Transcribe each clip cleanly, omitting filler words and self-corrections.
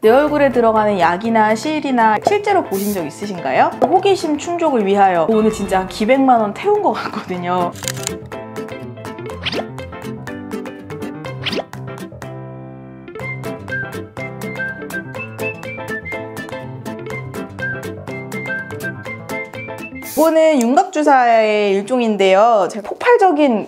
내 얼굴에 들어가는 약이나 실이나 실제로 보신 적 있으신가요? 호기심 충족을 위하여 오늘 진짜 기백만 원 태운 것 같거든요. 이거는 윤곽주사의 일종인데요. 제가 폭발적인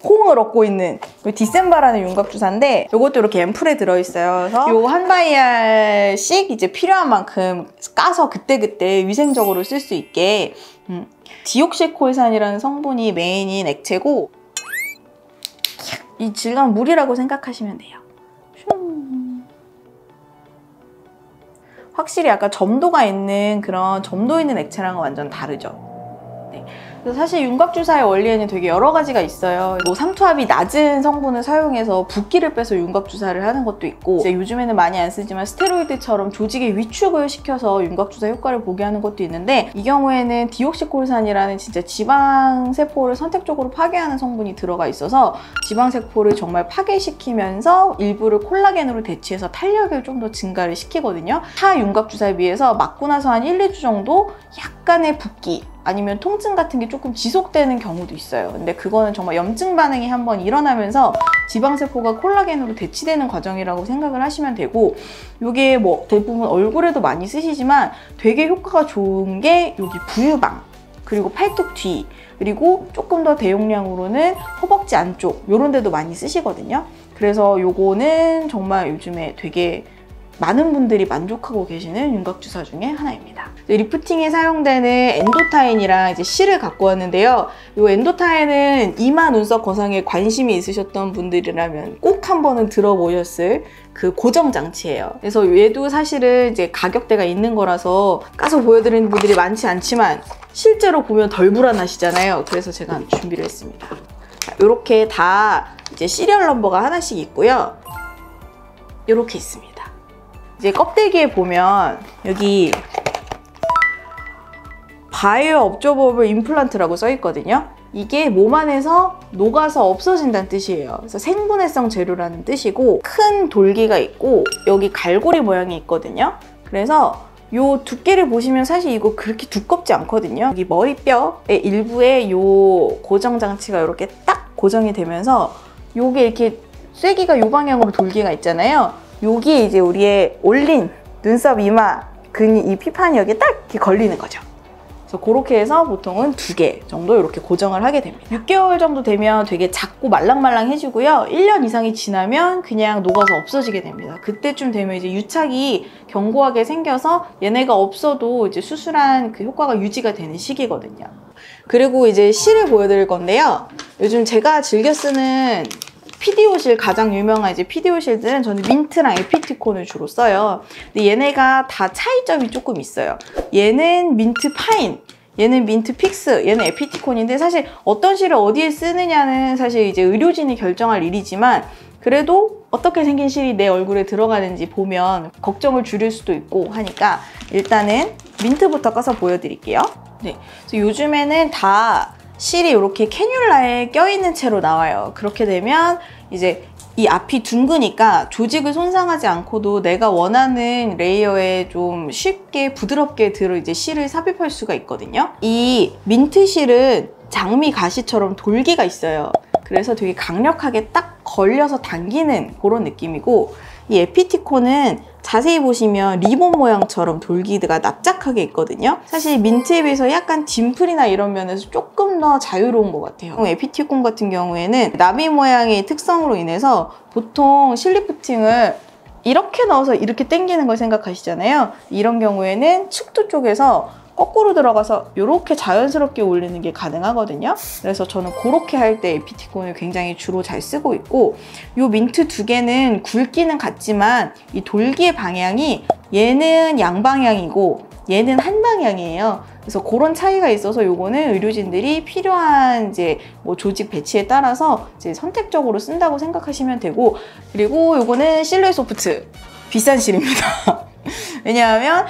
호응을 얻고 있는 디셈바라는 윤곽주사인데 이것도 이렇게 앰플에 들어있어요. 그래서 요 한 바이알씩 이제 필요한 만큼 까서 그때그때 위생적으로 쓸 수 있게 디옥시콜산이라는 성분이 메인인 액체고 이 질감은 물이라고 생각하시면 돼요. 확실히 약간 점도가 있는 그런 점도 있는 액체랑은 완전 다르죠. 그래서 사실 윤곽주사의 원리에는 되게 여러 가지가 있어요. 뭐 삼투압이 낮은 성분을 사용해서 붓기를 빼서 윤곽주사를 하는 것도 있고 이제 요즘에는 많이 안 쓰지만 스테로이드처럼 조직의 위축을 시켜서 윤곽주사 효과를 보게 하는 것도 있는데 이 경우에는 디옥시콜산이라는 진짜 지방세포를 선택적으로 파괴하는 성분이 들어가 있어서 지방세포를 정말 파괴시키면서 일부를 콜라겐으로 대체해서 탄력을 좀 더 증가를 시키거든요. 타 윤곽주사에 비해서 맞고 나서 한 1, 2주 정도 약간의 붓기 아니면 통증 같은 게 조금 지속되는 경우도 있어요. 근데 그거는 정말 염증 반응이 한번 일어나면서 지방세포가 콜라겐으로 대치되는 과정이라고 생각을 하시면 되고 이게 뭐 대부분 얼굴에도 많이 쓰시지만 되게 효과가 좋은 게 여기 부유방 그리고 팔뚝 뒤 그리고 조금 더 대용량으로는 허벅지 안쪽 이런 데도 많이 쓰시거든요. 그래서 요거는 정말 요즘에 되게 많은 분들이 만족하고 계시는 윤곽주사 중에 하나입니다. 리프팅에 사용되는 엔도타인이랑 이제 실을 갖고 왔는데요. 이 엔도타인은 이마 눈썹 거상에 관심이 있으셨던 분들이라면 꼭 한 번은 들어보셨을 그 고정 장치예요. 그래서 얘도 사실은 이제 가격대가 있는 거라서 까서 보여드리는 분들이 많지 않지만 실제로 보면 덜 불안하시잖아요. 그래서 제가 준비를 했습니다. 이렇게 다 이제 시리얼 넘버가 하나씩 있고요. 이렇게 있습니다. 이제 껍데기에 보면 여기 바이오 업저버블 임플란트라고 써 있거든요. 이게 몸 안에서 녹아서 없어진다는 뜻이에요. 그래서 생분해성 재료라는 뜻이고 큰 돌기가 있고 여기 갈고리 모양이 있거든요. 그래서 요 두께를 보시면 사실 이거 그렇게 두껍지 않거든요. 여기 머리뼈의 일부에 요 고정 장치가 이렇게 딱 고정이 되면서 요게 이렇게 쐐기가 요 방향으로 돌기가 있잖아요. 여기에 이제 우리의 올린 눈썹, 이마, 근이 이 피판이 여기에 딱 이렇게 걸리는 거죠. 그래서 그렇게 해서 보통은 2개 정도 이렇게 고정을 하게 됩니다. 6개월 정도 되면 되게 작고 말랑말랑해지고요. 1년 이상이 지나면 그냥 녹아서 없어지게 됩니다. 그때쯤 되면 이제 유착이 견고하게 생겨서 얘네가 없어도 이제 수술한 그 효과가 유지가 되는 시기거든요. 그리고 이제 실을 보여드릴 건데요. 요즘 제가 즐겨 쓰는 피디오실 가장 유명한 이제 피디오실들은 저는 민트랑 에피티콘을 주로 써요. 근데 얘네가 다 차이점이 조금 있어요. 얘는 민트 파인, 얘는 민트 픽스, 얘는 에피티콘인데 사실 어떤 실을 어디에 쓰느냐는 사실 이제 의료진이 결정할 일이지만 그래도 어떻게 생긴 실이 내 얼굴에 들어가는지 보면 걱정을 줄일 수도 있고 하니까 일단은 민트부터 까서 보여드릴게요. 네, 그래서 요즘에는 다 실이 이렇게 캐뉼라에 껴있는 채로 나와요. 그렇게 되면 이제 이 앞이 둥그니까 조직을 손상하지 않고도 내가 원하는 레이어에 좀 쉽게 부드럽게 이제 실을 삽입할 수가 있거든요. 이 민트 실은 장미 가시처럼 돌기가 있어요. 그래서 되게 강력하게 딱 걸려서 당기는 그런 느낌이고 이 에피티콘은 자세히 보시면 리본 모양처럼 돌기가 납작하게 있거든요. 사실 민트에 비해서 약간 딤플이나 이런 면에서 조금 더 자유로운 것 같아요. 에피티콘 같은 경우에는 나비 모양의 특성으로 인해서 보통 실리프팅을 이렇게 넣어서 이렇게 당기는 걸 생각하시잖아요. 이런 경우에는 측두 쪽에서 거꾸로 들어가서 이렇게 자연스럽게 올리는 게 가능하거든요. 그래서 저는 그렇게 할 때 에피티콘을 굉장히 주로 잘 쓰고 있고 이 민트 2개는 굵기는 같지만 이 돌기의 방향이 얘는 양방향이고 얘는 한 방향이에요. 그래서 그런 차이가 있어서 요거는 의료진들이 필요한 이제 뭐 조직 배치에 따라서 이제 선택적으로 쓴다고 생각하시면 되고 그리고 요거는 실루엣 소프트 비싼 실입니다. 왜냐하면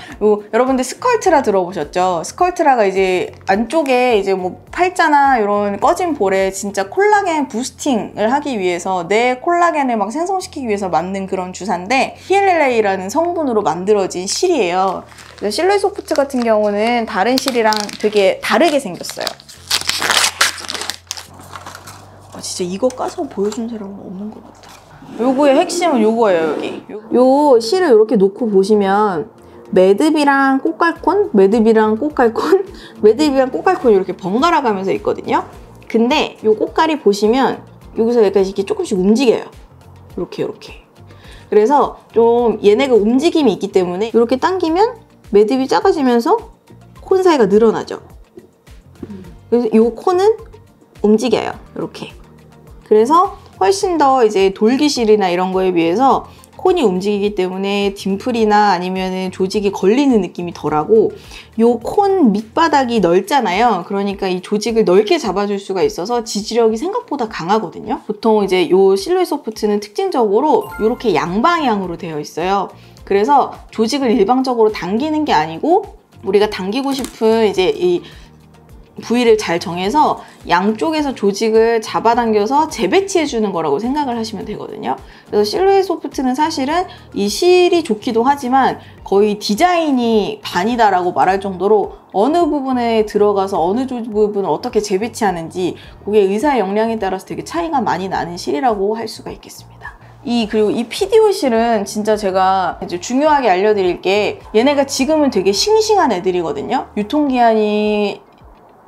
여러분들 스컬트라 들어보셨죠? 스컬트라가 이제 안쪽에 이제 뭐 팔자나 이런 꺼진 볼에 진짜 콜라겐 부스팅을 하기 위해서 내 콜라겐을 막 생성시키기 위해서 만든 그런 주사인데 PLLA라는 성분으로 만들어진 실이에요. 실루엣 소프트 같은 경우는 다른 실이랑 되게 다르게 생겼어요. 진짜 이거 까서 보여준 사람은 없는 것 같아. 요거의 핵심은 요거예요, 여기. 요 실을 이렇게 놓고 보시면 매듭이랑 꽃갈콘, 매듭이랑 꽃갈콘, 매듭이랑 꽃갈콘이 이렇게 번갈아 가면서 있거든요. 근데 요 꽃갈이 보시면 여기서 약간 이렇게 조금씩 움직여요. 이렇게. 그래서 좀 얘네가 움직임이 있기 때문에 이렇게 당기면 매듭이 작아지면서 콘 사이가 늘어나죠. 그래서 요 콘은 움직여요. 이렇게. 그래서 훨씬 더 이제 돌기실이나 이런 거에 비해서 콘이 움직이기 때문에 딤플이나 아니면은 조직이 걸리는 느낌이 덜하고 요 콘 밑바닥이 넓잖아요. 그러니까 이 조직을 넓게 잡아줄 수가 있어서 지지력이 생각보다 강하거든요. 보통 이제 요 실루엣 소프트는 특징적으로 이렇게 양방향으로 되어 있어요. 그래서 조직을 일방적으로 당기는 게 아니고 우리가 당기고 싶은 이제 이 부위를 잘 정해서 양쪽에서 조직을 잡아당겨서 재배치해 주는 거라고 생각을 하시면 되거든요. 그래서 실루엣 소프트는 사실은 이 실이 좋기도 하지만 거의 디자인이 반이다라고 말할 정도로 어느 부분에 들어가서 어느 부분을 어떻게 재배치하는지 그게 의사의 역량에 따라서 되게 차이가 많이 나는 실이라고 할 수가 있겠습니다. 그리고 이 PDO 실은 진짜 제가 이제 중요하게 알려드릴 게 얘네가 지금은 되게 싱싱한 애들이거든요. 유통기한이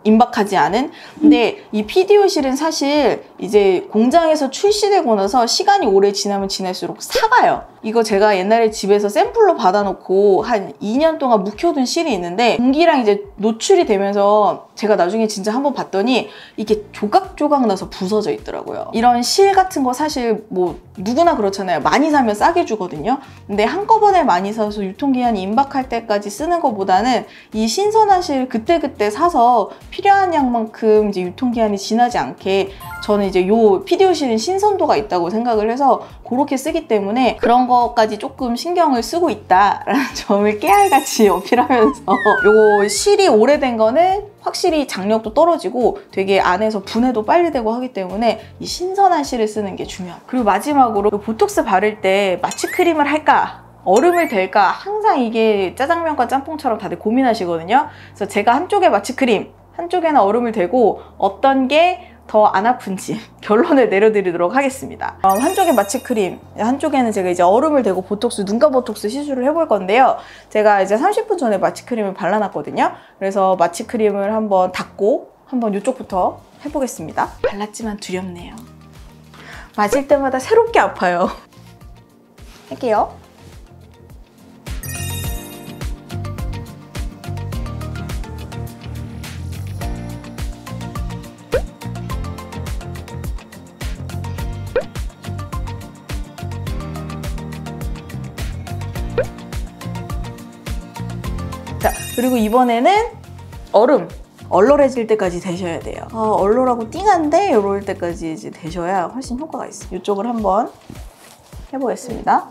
임박하지 않은. 근데 이 PDO 실은 사실 이제 공장에서 출시되고 나서 시간이 오래 지나면 지날수록 사가요. 이거 제가 옛날에 집에서 샘플로 받아놓고 한 2년 동안 묵혀둔 실이 있는데 공기랑 이제 노출이 되면서 제가 나중에 진짜 한번 봤더니 이게 조각조각 나서 부서져 있더라고요. 이런 실 같은 거 사실 뭐 누구나 그렇잖아요. 많이 사면 싸게 주거든요. 근데 한꺼번에 많이 사서 유통기한이 임박할 때까지 쓰는 것보다는 이 신선한 실 그때그때 사서 필요한 양만큼 이제 유통기한이 지나지 않게 저는 이제 요 PDO 실은 신선도가 있다고 생각을 해서 그렇게 쓰기 때문에 그런 것까지 조금 신경을 쓰고 있다라는 점을 깨알같이 어필하면서 요 실이 오래된 거는 확실히 장력도 떨어지고 되게 안에서 분해도 빨리 되고 하기 때문에 이 신선한 실을 쓰는 게 중요합니다. 그리고 마지막으로 보톡스 바를 때 마취크림을 할까? 얼음을 댈까? 항상 이게 짜장면과 짬뽕처럼 다들 고민하시거든요. 그래서 제가 한쪽에 마취크림, 한쪽에는 얼음을 대고 어떤 게 더 안 아픈지 결론을 내려드리도록 하겠습니다. 한쪽에 마취크림, 한쪽에는 제가 이제 얼음을 대고 보톡스, 눈가 보톡스 시술을 해볼 건데요. 제가 이제 30분 전에 마취크림을 발라놨거든요. 그래서 마취크림을 한번 닦고 한번 이쪽부터 해보겠습니다. 발랐지만 두렵네요. 맞을 때마다 새롭게 아파요. 할게요. 자, 그리고 이번에는 얼음. 얼얼해질 때까지 데셔야 돼요. 얼얼하고 띵한데 이럴 때까지 이제 데셔야 훨씬 효과가 있어요. 이쪽을 한번 해보겠습니다.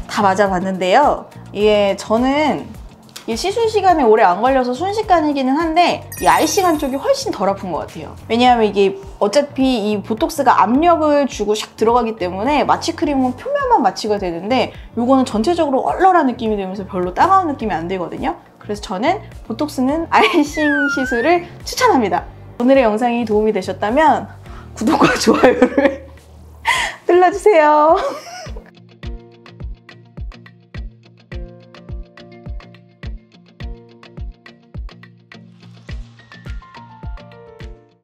다 맞아봤는데요. 이게 저는 시술 시간이 오래 안 걸려서 순식간이기는 한데 이 아이싱한 쪽이 훨씬 덜 아픈 것 같아요. 왜냐하면 이게 어차피 이 보톡스가 압력을 주고 샥 들어가기 때문에 마취크림은 표면만 마취가 되는데 이거는 전체적으로 얼얼한 느낌이 되면서 별로 따가운 느낌이 안 들거든요. 그래서 저는 보톡스는 아이싱 시술을 추천합니다. 오늘의 영상이 도움이 되셨다면 구독과 좋아요를 눌러주세요.